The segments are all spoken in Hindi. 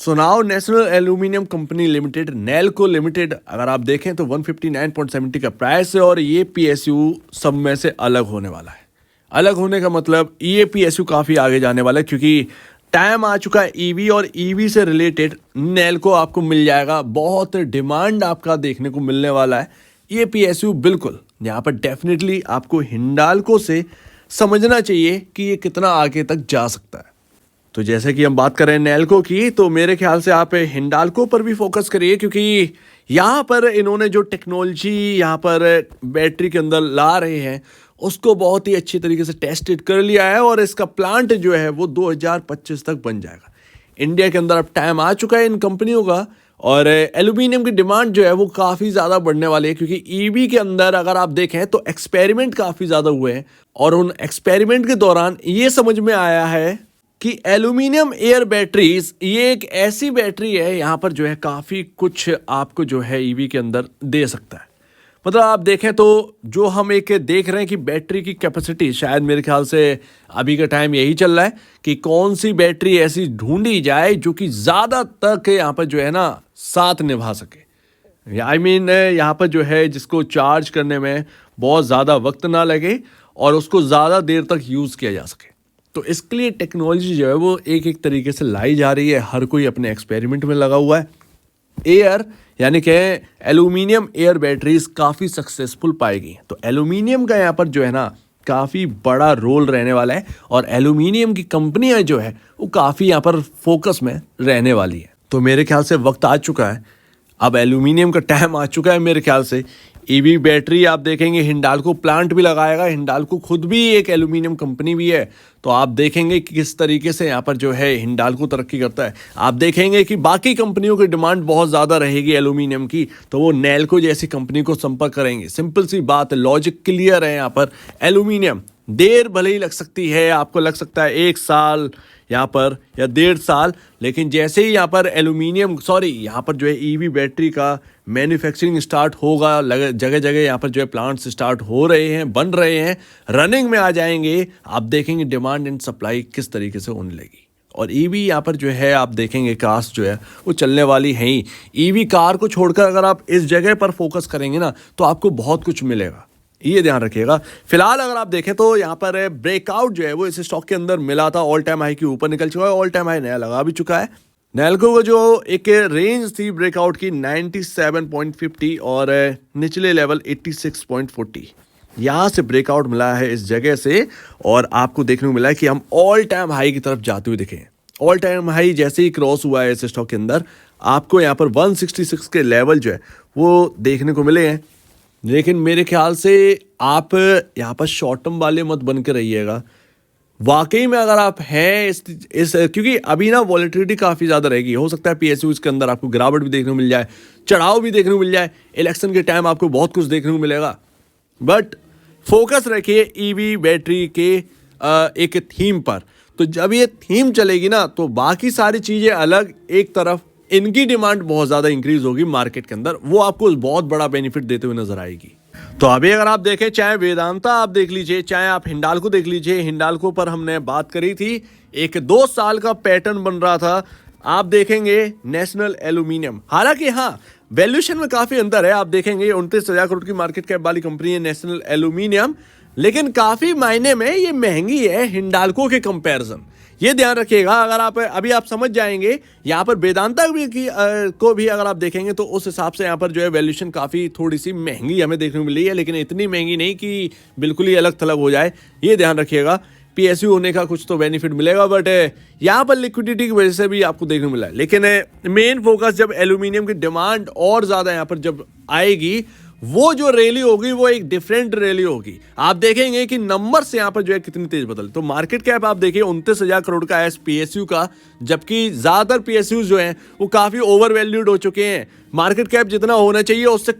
So now national aluminium company limited Nelco limited अगर आप देखें तो 159.70 का प्राइस है और ये पीएसयू सब में से अलग होने वाला है। अलग होने का मतलब ये पीएसयू काफ़ी आगे जाने वाला है क्योंकि टाइम आ चुका है ईवी और ईवी से रिलेटेड नेल्को आपको मिल जाएगा। बहुत डिमांड आपका देखने को मिलने वाला है ये पीएसयू। बिल्कुल यहाँ पर डेफिनेटली आपको हिंडाल्को से समझना चाहिए कि ये कितना आगे तक जा सकता है। तो जैसे कि हम बात करें नेल्को की तो मेरे ख्याल से आप हिंडाल्को पर भी फोकस करिए क्योंकि यहाँ पर इन्होंने जो टेक्नोलॉजी यहाँ पर बैटरी के अंदर ला रहे हैं उसको बहुत ही अच्छी तरीके से टेस्टेड कर लिया है और इसका प्लांट जो है वो 2025 तक बन जाएगा। इंडिया के अंदर अब टाइम आ चुका है इन कंपनियों का और एल्यूमिनियम की डिमांड जो है वो काफ़ी ज़्यादा बढ़ने वाली है क्योंकि ईवी के अंदर अगर आप देखें तो एक्सपेरिमेंट काफ़ी ज़्यादा हुए हैं और उन एक्सपेरिमेंट के दौरान ये समझ में आया है कि एल्यूमिनियम एयर बैटरीज ये एक ऐसी बैटरी है यहाँ पर जो है काफ़ी कुछ आपको जो है ईवी के अंदर दे सकता है। मतलब आप देखें तो जो हम एक देख रहे हैं कि बैटरी की कैपेसिटी शायद मेरे ख्याल से अभी का टाइम यही चल रहा है कि कौन सी बैटरी ऐसी ढूंढी जाए जो कि ज़्यादा तक यहाँ पर जो है ना साथ निभा सके। आई मीन यहाँ पर जो है जिसको चार्ज करने में बहुत ज़्यादा वक्त ना लगे और उसको ज़्यादा देर तक यूज़ किया जा सके। तो इसके लिए टेक्नोलॉजी जो है वो एक एक तरीके से लाई जा रही है। हर कोई अपने एक्सपेरिमेंट में लगा हुआ है। एयर यानी कि एल्यूमिनियम एयर बैटरीज काफ़ी सक्सेसफुल पाएगी। तो एल्यूमिनियम का यहाँ पर जो है ना काफ़ी बड़ा रोल रहने वाला है और एल्यूमिनियम की कंपनियां जो है वो काफ़ी यहाँ पर फोकस में रहने वाली है। तो मेरे ख्याल से वक्त आ चुका है, अब एल्यूमिनियम का टाइम आ चुका है। मेरे ख्याल से ईवी बैटरी आप देखेंगे हिंडाल्को प्लांट भी लगाएगा। हिंडाल्को खुद भी एक एल्यूमिनियम कंपनी भी है। तो आप देखेंगे कि किस तरीके से यहाँ पर जो है हिंडाल्को तरक्की करता है। आप देखेंगे कि बाकी कंपनियों की डिमांड बहुत ज़्यादा रहेगी एल्यूमिनियम की तो वो नेल्को जैसी कंपनी को संपर्क करेंगे। सिंपल सी बात है, लॉजिक क्लियर है। यहाँ पर एल्यूमिनियम देर भले ही लग सकती है, आपको लग सकता है 1 साल यहाँ पर या 1.5 साल, लेकिन जैसे ही यहाँ पर यहाँ पर जो है ईवी बैटरी का मैन्युफैक्चरिंग स्टार्ट होगा, जगह जगह यहाँ पर जो है प्लांट्स स्टार्ट हो रहे हैं, बन रहे हैं, रनिंग में आ जाएंगे। आप देखेंगे डिमांड एंड सप्लाई किस तरीके से होने लगी और ईवी यहाँ पर जो है आप देखेंगे कार्स जो है वो चलने वाली हैं ही। ईवी कार को छोड़कर अगर आप इस जगह पर फोकस करेंगे ना तो आपको बहुत कुछ मिलेगा, ये ध्यान रखिएगा। फिलहाल अगर आप देखें तो यहाँ पर ब्रेकआउट जो है वो इस स्टॉक के अंदर मिला था, ऑल टाइम हाई के ऊपर निकल चुका है, ऑल टाइम हाई नया लगा भी चुका है। नेल्को को जो एक रेंज थी ब्रेकआउट की 97.50 और निचले लेवल 86.40, यहाँ से ब्रेकआउट मिला है इस जगह से और आपको देखने को मिला है कि हम ऑल टाइम हाई की तरफ जाते हुए दिखे। ऑल टाइम हाई जैसे ही क्रॉस हुआ है इस स्टॉक के अंदर आपको यहाँ पर 166 के लेवल जो है वो देखने को मिले हैं। लेकिन मेरे ख्याल से आप यहाँ पर शॉर्ट टर्म वाले मत बन के रहिएगा। वाकई में अगर आप हैं इस क्योंकि अभी ना वॉलेटिलिटी काफ़ी ज़्यादा रहेगी। हो सकता है पीएसयू के अंदर आपको गिरावट भी देखने को मिल जाए, चढ़ाव भी देखने को मिल जाए। इलेक्शन के टाइम आपको बहुत कुछ देखने को मिलेगा, बट फोकस रखिए ईवी बैटरी के एक थीम पर। तो जब ये थीम चलेगी ना तो बाकी सारी चीज़ें अलग, एक तरफ इनकी डिमांड बहुत ज़्यादा इंक्रीज होगी मार्केट के अंदर, वो आपको बहुत बड़ा बेनिफिट देते हुए नजर आएगी। तो अभी अगर आप देखें चाहे वेदांता आप देख लीजिए, चाहे आप हिंडाल्को देख लीजिए, हिंडाल्को पर हमने बात करी थी, एक 2 साल का पैटर्न बन रहा था। आप देखेंगे नेशनल एल्यूमिनियम, हालांकि हाँ वैल्यूएशन में काफ़ी अंतर है। आप देखेंगे 29,000 करोड़ की मार्केट कैप वाली कंपनी है नेशनल एल्यूमिनियम, लेकिन काफ़ी मायने में ये महंगी है हिंडाल्को के कंपैरिजन। ये ध्यान रखिएगा। अगर आप समझ जाएंगे यहाँ पर वेदांता को भी अगर आप देखेंगे तो उस हिसाब से यहाँ पर जो है वैल्यूएशन काफ़ी थोड़ी सी महंगी हमें देखने को मिली है, लेकिन इतनी महंगी नहीं कि बिल्कुल ही अलग थलग हो जाए। ये ध्यान रखिएगा। पीएसयू होने का कुछ तो बेनिफिट मिलेगा, बट यहाँ पर लिक्विडिटी की वजह से भी आपको देखने को मिला है। लेकिन मेन फोकस जब एल्यूमिनियम की डिमांड और ज़्यादा यहाँ पर जब आएगी, वो जो रैली होगी वो एक डिफरेंट रैली होगी। आप देखेंगे कि नंबर से यहाँ पर जो है कितनी तेज बदल। तो मार्केट कैप आप देखिए 29,000 करोड़ का है पीएसयू का, जबकि ज़्यादातर पीएसयू जो हैं वो काफ़ी ओवर वैल्यूड हो चुके हैं। मार्केट कैप जितना होना चाहिए उससे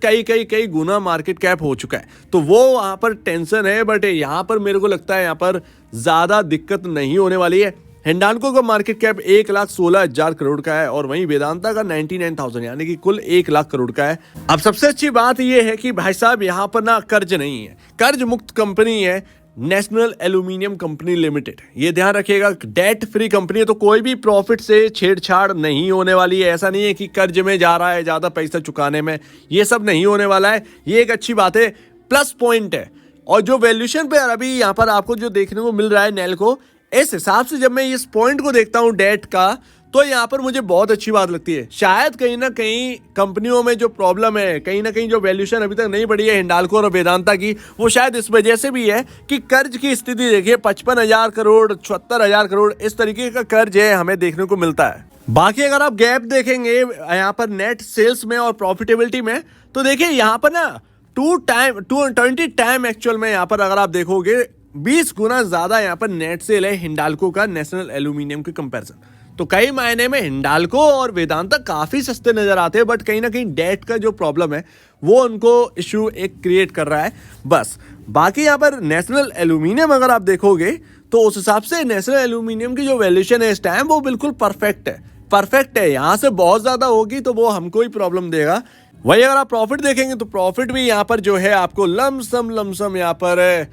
कई गुना मार्केट कैप हो चुका है। तो वो वहाँ पर टेंशन है, बट यहाँ पर मेरे को लगता है यहाँ पर ज़्यादा दिक्कत नहीं होने वाली है। हिंडाल्को का मार्केट कैप 1,16,000 करोड़ का है और वहीं वेदांता का 99,000 यानी कि कुल 1 लाख करोड़ का है। अब सबसे अच्छी बात यह है कि भाई साहब यहाँ पर ना कर्ज नहीं है, कर्ज मुक्त कंपनी है। National aluminium company limited. ये ध्यान रखिएगा, डेट फ्री कंपनी है, तो कोई भी प्रॉफिट से छेड़छाड़ नहीं होने वाली है। ऐसा नहीं है कि कर्ज में जा रहा है ज़्यादा पैसा चुकाने में, ये सब नहीं होने वाला है। ये एक अच्छी बात है, प्लस पॉइंट है। और जो वैल्यूएशन पे अभी यहाँ पर आपको जो देखने को मिल रहा है नैल्को, इस हिसाब से जब मैं इस पॉइंट को देखता हूँ डेट का, तो यहाँ पर मुझे बहुत अच्छी बात लगती है। शायद कहीं ना कहीं कंपनियों में जो प्रॉब्लम है, कहीं ना कहीं जो वैल्यूएशन अभी तक नहीं बढ़ी है हिंडाल्को और वेदांता की, वो शायद इस वजह से भी है कि कर्ज की स्थिति देखिए, 55,000 करोड़, 74,000 करोड़, इस तरीके का कर्ज है हमें देखने को मिलता है। बाकी अगर आप गैप देखेंगे यहाँ पर नेट सेल्स में और प्रॉफिटेबिलिटी में, तो देखिए यहाँ पर ना 20 टाइम एक्चुअल में यहाँ पर अगर आप देखोगे 20 गुना ज्यादा यहाँ पर नेट सेल है हिंडाल्को का नेशनल एल्यूमिनियम के कंपैरिजन। तो कई मायने में हिंडाल्को और वेदांता काफी सस्ते नजर आते हैं, बट कहीं ना कहीं डेट का जो प्रॉब्लम है वो उनको इश्यू एक क्रिएट कर रहा है बस। बाकी यहाँ पर नेशनल एल्यूमिनियम अगर आप देखोगे तो उस हिसाब से नेशनल एल्यूमिनियम की जो वैल्यूएशन है इस टाइम वो बिल्कुल परफेक्ट है। यहाँ से बहुत ज्यादा होगी तो वो हमको ही प्रॉब्लम देगा। वही अगर आप प्रॉफिट देखेंगे तो प्रॉफिट भी यहाँ पर जो है आपको लमसम यहाँ पर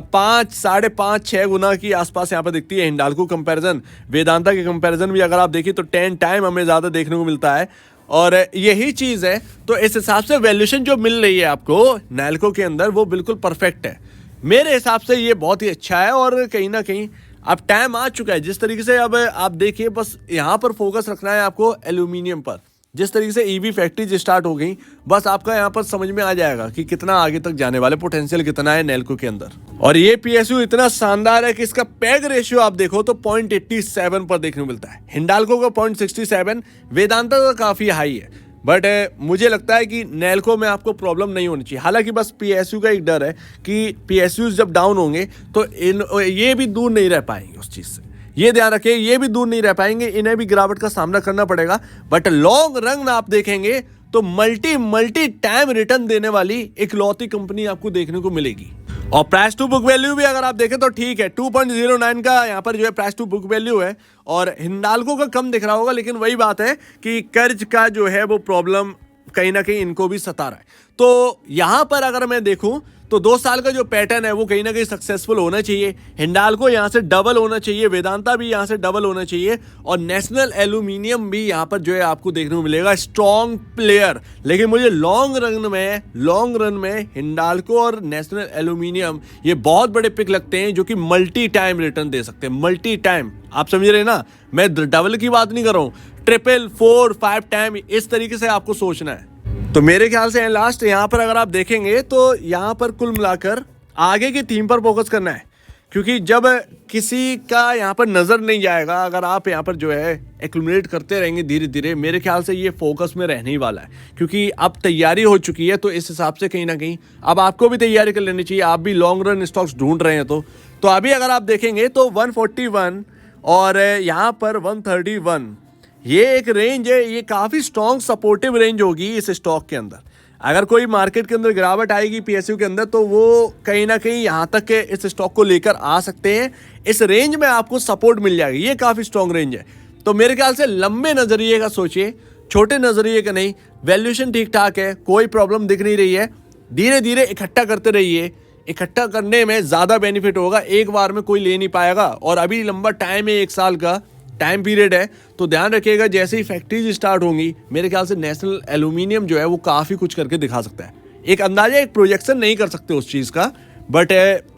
5, 5.5, 6 गुना की आसपास यहाँ पर दिखती है हिंडाल्को कंपैरिजन। वेदांता के कंपैरिजन भी अगर आप देखिए तो 10 टाइम हमें ज़्यादा देखने को मिलता है, और यही चीज़ है। तो इस हिसाब से वैल्यूएशन जो मिल रही है आपको नैल्को के अंदर वो बिल्कुल परफेक्ट है। मेरे हिसाब से ये बहुत ही अच्छा है, और कहीं ना कहीं अब टाइम आ चुका है जिस तरीके से। अब आप देखिए, बस यहाँ पर फोकस रखना है आपको एल्यूमिनियम पर। जिस तरीके से ईवी फैक्ट्रीज स्टार्ट हो गई, बस आपका यहाँ पर समझ में आ जाएगा कि कितना आगे तक जाने वाले, पोटेंशियल कितना है नैल्को के अंदर। और ये पीएसयू इतना शानदार है कि इसका पैग रेशियो आप देखो तो 0.87 पर देखने को मिलता है। हिंडाल्को का 0.67, वेदांता का काफी हाई है, बट मुझे लगता है कि नैल्को में आपको प्रॉब्लम नहीं होनी चाहिए। हालांकि बस पीएसयू का एक डर है कि पीएसयू जब डाउन होंगे तो ये भी दूर नहीं रह पाएंगे उस चीज से। ये ध्यान रखिए, ये भी दूर नहीं रह पाएंगे, इन्हें भी गिरावट का सामना करना पड़ेगा। बट लॉन्ग रन आप देखेंगे तो मल्टी टाइम रिटर्न देने वाली इकलौती कंपनी आपको देखने को मिलेगी। और प्राइस टू बुक वैल्यू भी अगर आप देखें तो ठीक है, 2.09 का यहाँ पर जो है प्राइस टू बुक वैल्यू है, और हिंडाल्को का कम दिख रहा होगा। लेकिन वही बात है कि कर्ज का जो है वो प्रॉब्लम कहीं ना कहीं इनको भी सता रहा है। तो यहाँ पर अगर मैं देखूं तो 2 साल का जो पैटर्न है वो कहीं ना कहीं सक्सेसफुल होना चाहिए। हिंडाल्को यहाँ से डबल होना चाहिए, वेदांता भी यहाँ से डबल होना चाहिए, और नेशनल एल्यूमिनियम भी यहाँ पर जो है आपको देखने को मिलेगा स्ट्रॉन्ग प्लेयर। लेकिन मुझे लॉन्ग रन में हिंडाल्को और नेशनल एल्यूमिनियम ये बहुत बड़े पिक लगते हैं, जो कि मल्टी टाइम रिटर्न दे सकते हैं। मल्टी टाइम, आप समझ रहे हैं ना, मैं डबल की बात नहीं कर रहा हूँ, 3, 4, 5 टाइम, इस तरीके से आपको सोचना है। तो मेरे ख्याल से लास्ट यहाँ पर अगर आप देखेंगे तो यहाँ पर कुल मिलाकर आगे की थीम पर फोकस करना है, क्योंकि जब किसी का यहाँ पर नज़र नहीं जाएगा, अगर आप यहाँ पर जो है एक्यूमुलेट करते रहेंगे धीरे धीरे, मेरे ख्याल से ये फोकस में रहने ही वाला है। क्योंकि अब तैयारी हो चुकी है, तो इस हिसाब से कहीं ना कहीं अब आपको भी तैयारी कर लेनी चाहिए। आप भी लॉन्ग रन स्टॉक्स ढूंढ रहे हैं तो अभी अगर आप देखेंगे तो 141 और यहाँ पर 131, ये एक रेंज है, ये काफ़ी स्ट्रॉन्ग सपोर्टिव रेंज होगी इस स्टॉक के अंदर। अगर कोई मार्केट के अंदर गिरावट आएगी पीएसयू के अंदर, तो वो कहीं ना कहीं यहाँ तक के इस स्टॉक को लेकर आ सकते हैं। इस रेंज में आपको सपोर्ट मिल जाएगी, ये काफ़ी स्ट्रॉन्ग रेंज है। तो मेरे ख्याल से लंबे नज़रिए का सोचिए, छोटे नज़रिए का नहीं। वैल्यूएशन ठीक ठाक है, कोई प्रॉब्लम दिख नहीं रही है। धीरे धीरे इकट्ठा करते रहिए, इकट्ठा करने में ज़्यादा बेनिफिट होगा, एक बार में कोई ले नहीं पाएगा। और अभी लंबा टाइम है, 1 साल का टाइम पीरियड है, तो ध्यान रखिएगा जैसे ही फैक्ट्रीज स्टार्ट होंगी, मेरे ख्याल से नेशनल एल्यूमिनियम जो है वो काफ़ी कुछ करके दिखा सकता है। एक अंदाजा, एक प्रोजेक्शन नहीं कर सकते उस चीज़ का, बट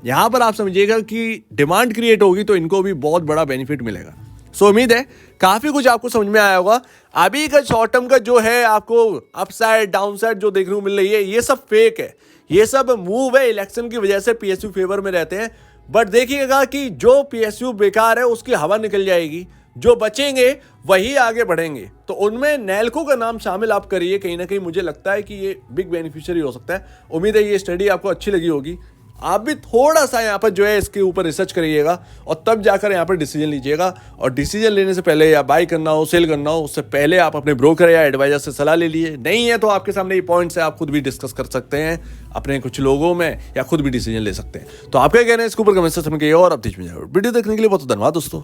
यहाँ पर आप समझिएगा कि डिमांड क्रिएट होगी तो इनको भी बहुत बड़ा बेनिफिट मिलेगा। सो उम्मीद है काफ़ी कुछ आपको समझ में आया होगा। अभी का शॉर्ट टर्म का जो है आपको अपसाइड डाउनसाइड जो देखने को मिल रही है, ये सब फेक है, ये सब मूव है। इलेक्शन की वजह से पीएसयू फेवर में रहते हैं, बट देखिएगा कि जो पीएसयू बेकार है उसकी हवा निकल जाएगी, जो बचेंगे वही आगे बढ़ेंगे। तो उनमें नैल्को का नाम शामिल आप करिए, कहीं ना कहीं मुझे लगता है कि ये बिग बेनिफिशियरी हो सकता है। उम्मीद है ये स्टडी आपको अच्छी लगी होगी। आप भी थोड़ा सा यहाँ पर जो है इसके ऊपर रिसर्च करिएगा और तब जाकर यहाँ पर डिसीजन लीजिएगा। और डिसीजन लेने से पहले, या बाई करना हो, सेल करना हो, उससे पहले आप अपने ब्रोकर या एडवाइजर से सलाह ले लीजिए। नहीं है तो आपके सामने ये पॉइंट्स है, आप खुद भी डिस्कस कर सकते हैं अपने कुछ लोगों में, या खुद भी डिसीजन ले सकते हैं। तो आप क्या कहना है इसके ऊपर कमेंट सेक्शन में कहिए। और अब वीडियो देखने के लिए बहुत धन्यवाद दोस्तों।